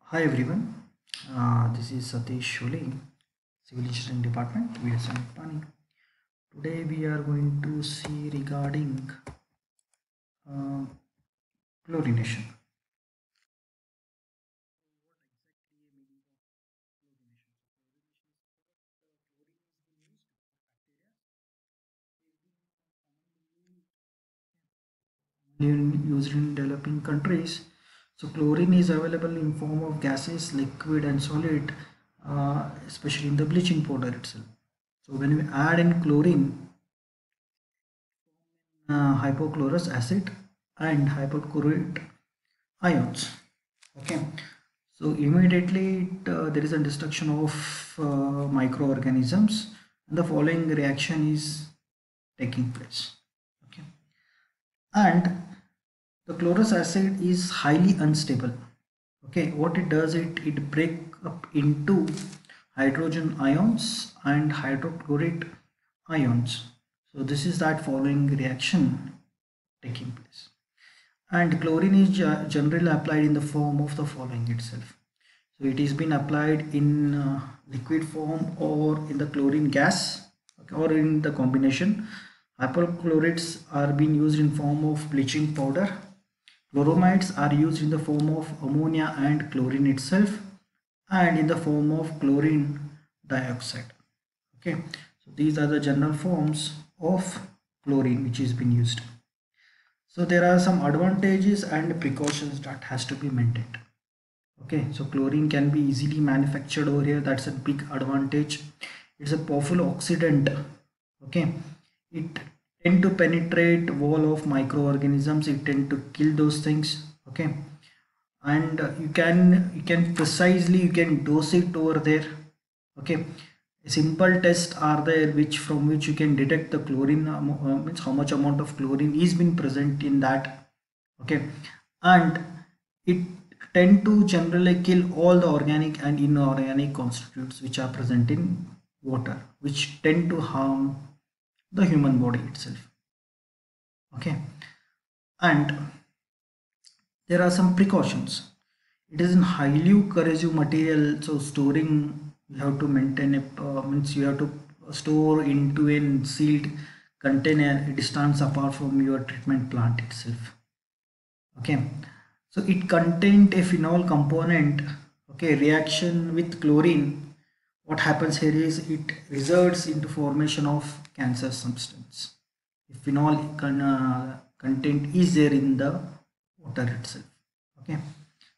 Hi everyone, this is Satish Shole, Civil Engineering Department, VSM Pani. Today we are going to see regarding uh, chlorination. Used in developing countries. So chlorine is available in form of gases, liquid and solid, especially in the bleaching powder itself. So when we add in chlorine, hypochlorous acid and hypochlorite ions. Okay, so immediately there is a destruction of microorganisms, and the following reaction is taking place. Okay, and the chlorous acid is highly unstable. Okay, what it does, it break up into hydrogen ions and hydrochloride ions. So this is that following reaction taking place. And chlorine is generally applied in the form of the following itself. So it is been applied in liquid form or in the chlorine gas, okay, or in the combination. Hypochlorites are being used in form of bleaching powder. Chloromides are used in the form of ammonia and chlorine itself, and in the form of chlorine dioxide. Okay, so these are the general forms of chlorine which is being used. So there are some advantages and precautions that has to be maintained. Okay, so chlorine can be easily manufactured over here. That's a big advantage. It's a powerful oxidant. Okay, it tend to penetrate wall of microorganisms. It tend to kill those things. Okay, and you can precisely you can dose it over there. Okay, simple tests are there which from which you can detect the chlorine, means how much amount of chlorine is been present in that. Okay, and it tend to generally kill all the organic and inorganic constituents which are present in water, which tend to harm the human body itself. Okay, and there are some precautions. It is a highly corrosive material, so storing, you have to maintain a means you have to store into a sealed container a distance apart from your treatment plant itself. Okay, so it contained a phenol component. Okay, reaction with chlorine, what happens here is it results into formation of cancer substance if phenol content is there in the water itself. Okay,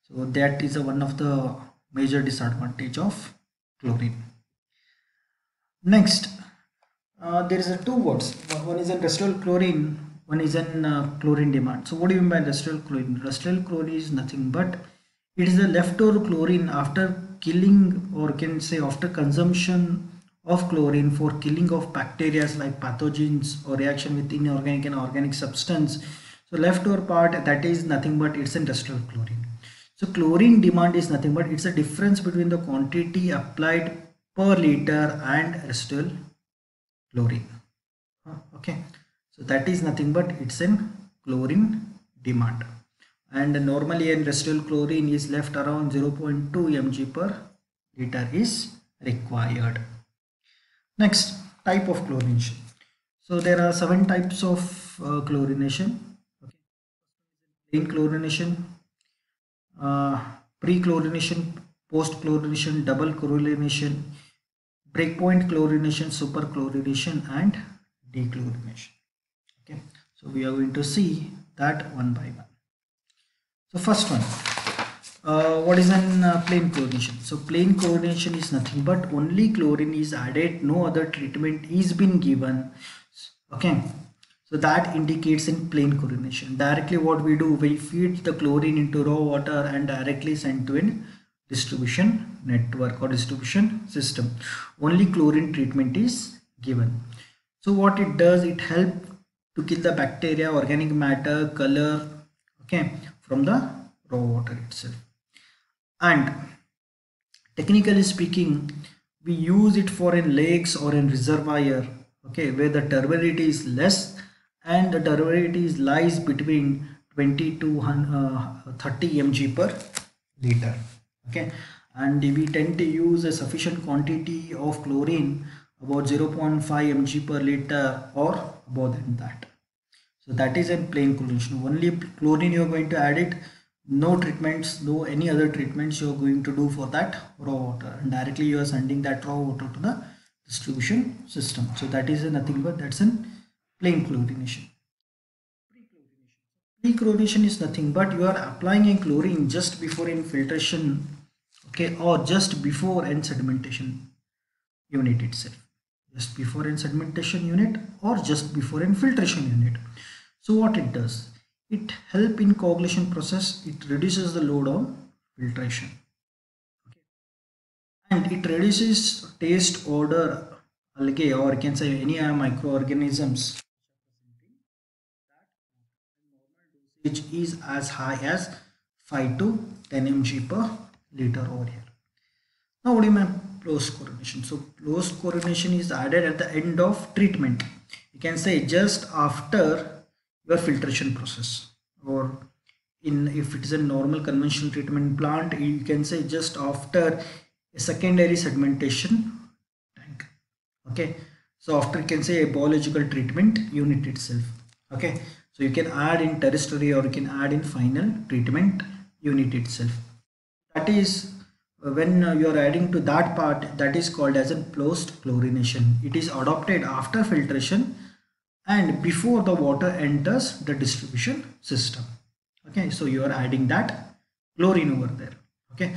so that is one of the major disadvantage of chlorine. Next, there is a two words. One is industrial chlorine, one is an chlorine demand. So what do you mean by industrial chlorine? Industrial chlorine is nothing but it is a leftover chlorine after killing, or can say after consumption of chlorine for killing of bacteria like pathogens or reaction with inorganic and organic substance. So leftover part, that is nothing but it's industrial chlorine. So chlorine demand is nothing but it's a difference between the quantity applied per liter and residual chlorine. Okay, so that is nothing but it's in chlorine demand, and normally an residual chlorine is left around 0.2 mg per liter is required. Next, type of chlorination. So there are 7 types of chlorination. Okay. Plain chlorination, uh, pre-chlorination, post-chlorination, double chlorination, breakpoint chlorination, superchlorination, and dechlorination. Okay, so we are going to see that one by one. So first one, what is an plain chlorination? So plain chlorination is nothing but only chlorine is added, no other treatment is been given. Okay, so that indicates in plain chlorination. Directly what we do, we feed the chlorine into raw water and directly send to a distribution network or distribution system. Only chlorine treatment is given. So what it does, it helps to kill the bacteria, organic matter, color, okay, from the raw water itself. And technically speaking, we use it for in lakes or in reservoir, okay, where the turbidity is less and the turbidity lies between 20 to 30 mg per liter. Okay, and we tend to use a sufficient quantity of chlorine, about 0.5 mg per liter or more than that. So that is a plain chlorination. Only chlorine you are going to add it, no treatments, no any other treatments you are going to do for that raw water, and directly you are sending that raw water to the distribution system. So that is nothing but that's a plain chlorination. Pre-chlorination is nothing but you are applying a chlorine just before infiltration, okay, or just before end sedimentation unit itself, just before end sedimentation unit or just before infiltration unit. So what it does, it help in coagulation process, it reduces the load on filtration, okay, and it reduces taste, odor, algae, or you can say any microorganisms, which is as high as 5 to 10 mg per liter over here. Now what do you mean post chlorination? So post chlorination is added at the end of treatment. You can say just after your filtration process, or in if it is a normal conventional treatment plant, you can say just after a secondary sedimentation tank. Okay, so after you can say a biological treatment unit itself. Okay, so you can add in tertiary or you can add in final treatment unit itself. That is when you are adding to that part, that is called as a post chlorination. It is adopted after filtration and before the water enters the distribution system. Okay, so you are adding that chlorine over there. Okay,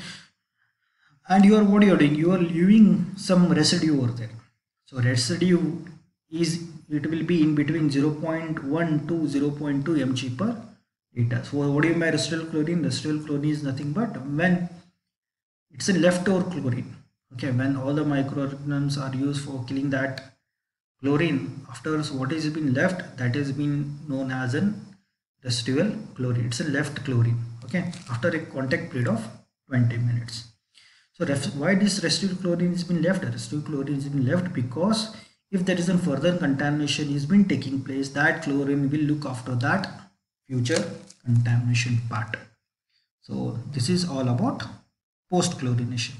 and you are what you are doing, you are leaving some residue over there. So residue is, it will be in between 0.1 to 0.2 mg per liter. So what do you mean by residual chlorine? Residual chlorine is nothing but when it's a leftover chlorine. Okay, when all the microorganisms are used for killing that chlorine, afterwards what is been left, that is been known as an residual chlorine. It's a left chlorine. Okay, after a contact period of 20 minutes. So why this residual chlorine has been left? Residual chlorine has been left because if there is a further contamination has been taking place, that chlorine will look after that future contamination part. So this is all about post chlorination.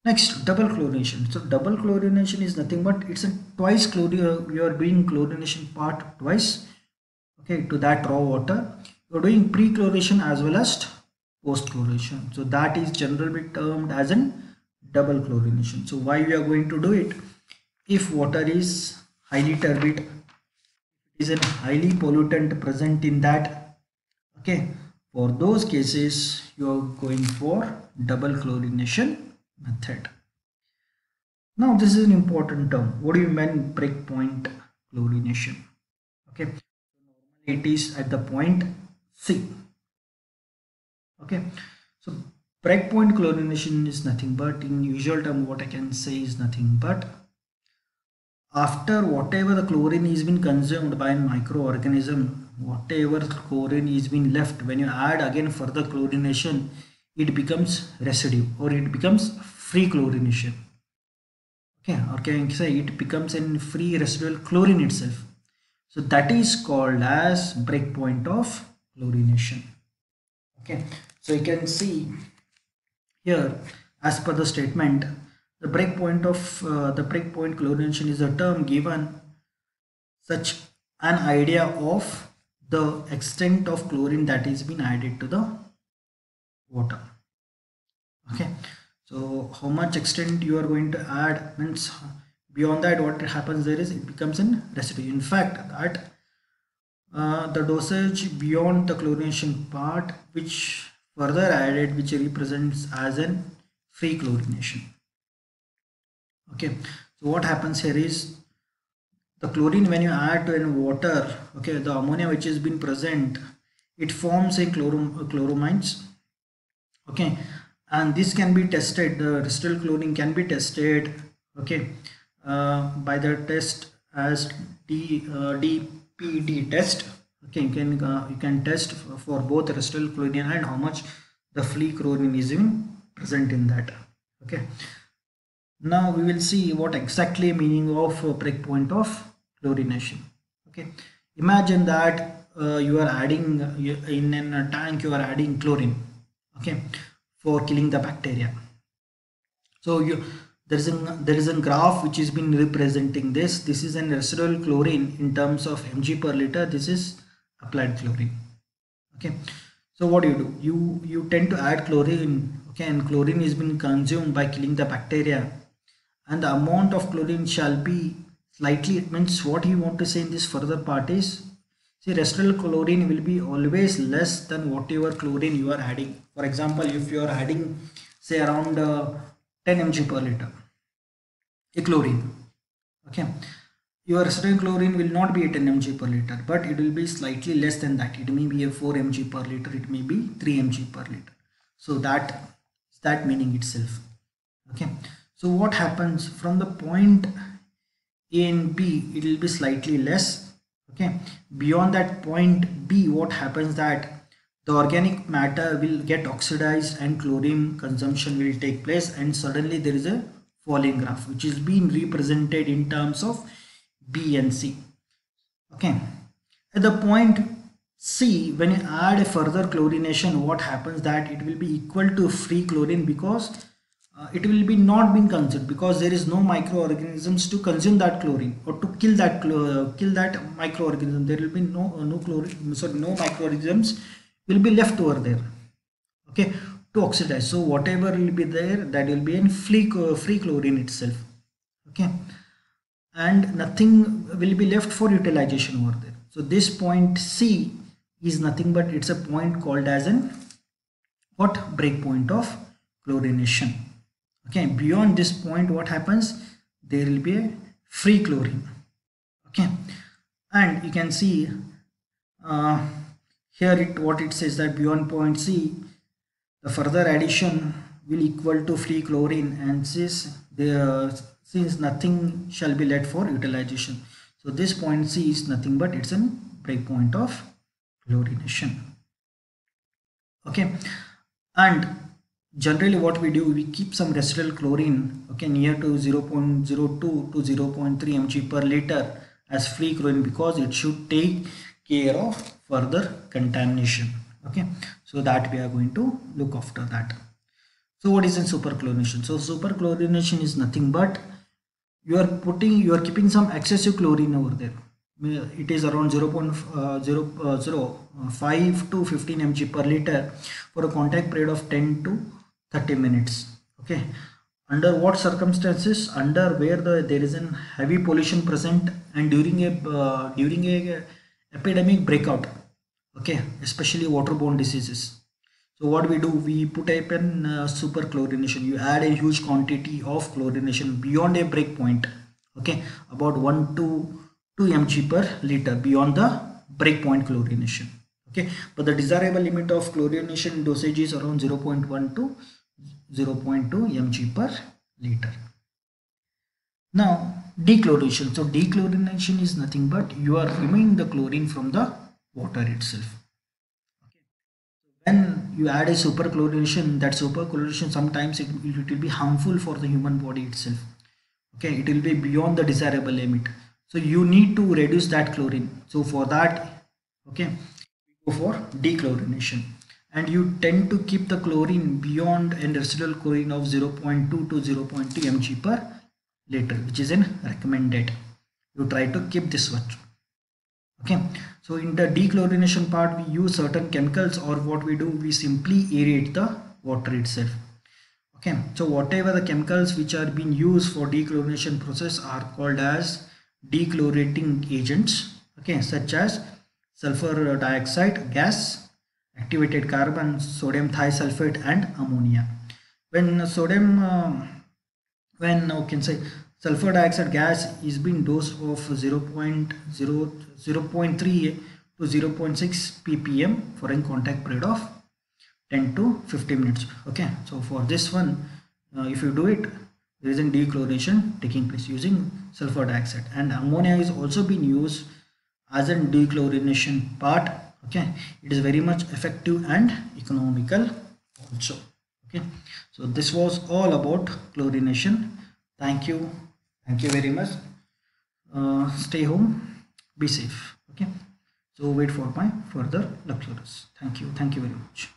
Next, double chlorination. So double chlorination is nothing but it's a twice chlorination. You are doing chlorination part twice, okay, to that raw water. You are doing pre-chlorination as well as post chlorination. So that is generally termed as an double chlorination. So why we are going to do it? If water is highly turbid, is a highly pollutant present in that, okay, for those cases you are going for double chlorination method. Now this is an important term. What do you mean breakpoint chlorination? Okay, it is at the point C. Okay, so breakpoint chlorination is nothing but, in usual term what I can say is nothing but after whatever the chlorine is been consumed by a microorganism, whatever chlorine is been left, when you add again further chlorination, it becomes residue or it becomes free chlorination. Okay, or can you say it becomes a free residual chlorine itself. So that is called as breakpoint of chlorination. Okay, so you can see here as per the statement, the breakpoint chlorination is a term given such an idea of the extent of chlorine that is been added to the water. Okay, so how much extent you are going to add means beyond that what happens there is it becomes in residue. In fact, that the dosage beyond the chlorination part which further added, which represents as an free chlorination. Okay, so what happens here is the chlorine when you add to in water, okay, the ammonia which has been present, it forms a chloromines. Okay, and this can be tested, the residual chlorine can be tested, okay, by the test as DPD test. Okay, you can test for both residual chlorine and how much the free chlorine is even present in that. Okay, now we will see what exactly meaning of breakpoint of chlorination. Okay, imagine that you are adding in a tank, you are adding chlorine. Okay, for killing the bacteria. So there is a graph which has been representing this. This is an residual chlorine in terms of mg per liter. This is applied chlorine. Okay, so what do? You tend to add chlorine. Okay, and chlorine is been consumed by killing the bacteria, and the amount of chlorine shall be slightly, it means what you want to say in this further part is, see, residual chlorine will be always less than whatever chlorine you are adding. For example, if you are adding say around 10 mg per liter a chlorine, okay, your residual chlorine will not be at 10 mg per liter, but it will be slightly less than that. It may be a 4 mg per liter, it may be 3 mg per liter. So that meaning itself. Okay, so what happens from the point A and B, it will be slightly less. Okay, beyond that point B, what happens that the organic matter will get oxidized and chlorine consumption will take place, and suddenly there is a falling graph which is being represented in terms of B and C. Okay, at the point C, when you add a further chlorination, what happens that it will be equal to free chlorine, because it will be not being consumed, because there is no microorganisms to consume that chlorine or to kill that microorganism. There will be no chlorine, sorry, no microorganisms will be left over there, okay, to oxidize. So whatever will be there, that will be in free chlorine itself, okay, and nothing will be left for utilization over there. So this point C is nothing but it's a point called as an what, breakpoint of chlorination. Okay, beyond this point what happens, there will be a free chlorine. Okay, and you can see here what it says that beyond point C, the further addition will equal to free chlorine, and since nothing shall be left for utilization. So this point C is nothing but it's a breakpoint of chlorination. Okay, and generally what we do, we keep some residual chlorine, okay, near to 0.02 to 0.3 mg per liter as free chlorine, because it should take care of further contamination. Okay, so that we are going to look after that. So what is in superchlorination? So superchlorination is nothing but you are keeping some excessive chlorine over there. It is around 0.005 to 15 mg per liter for a contact period of 10 to 30 minutes. Okay, under what circumstances? Under where there is an heavy pollution present and during a epidemic breakout. Okay, especially waterborne diseases. So what we do, we put up in superchlorination. You add a huge quantity of chlorination beyond a break point. Okay, about 1 to 2 mg per liter beyond the breakpoint chlorination. Okay, but the desirable limit of chlorination dosage is around 0.1 to 0.2 mg per liter. Now dechlorination. So dechlorination is nothing but you are removing the chlorine from the water itself. When you add a superchlorination, that superchlorination sometimes it will be harmful for the human body itself. Okay, it will be beyond the desirable limit. So you need to reduce that chlorine. So for that, okay, go for dechlorination, and you tend to keep the chlorine beyond a residual chlorine of 0.2 to 0.2 mg per liter, which is in recommended. You try to keep this one. Okay, so in the dechlorination part, we use certain chemicals, or what we do, we simply aerate the water itself. Okay, so whatever the chemicals which are being used for dechlorination process are called as dechlorating agents. Okay, such as sulfur dioxide gas, activated carbon, sodium thiosulfate, and ammonia. When sulfur dioxide gas is being dosed of 0.3 to 0.6 ppm for a contact period of 10 to 15 minutes. Okay, so for this one, if you do it, there is a dechlorination taking place using sulfur dioxide, and ammonia is also being used as a dechlorination part. Okay, it is very much effective and economical also. Okay, so this was all about chlorination. Thank you very much. Stay home, be safe. Okay, so wait for my further lectures. Thank you very much.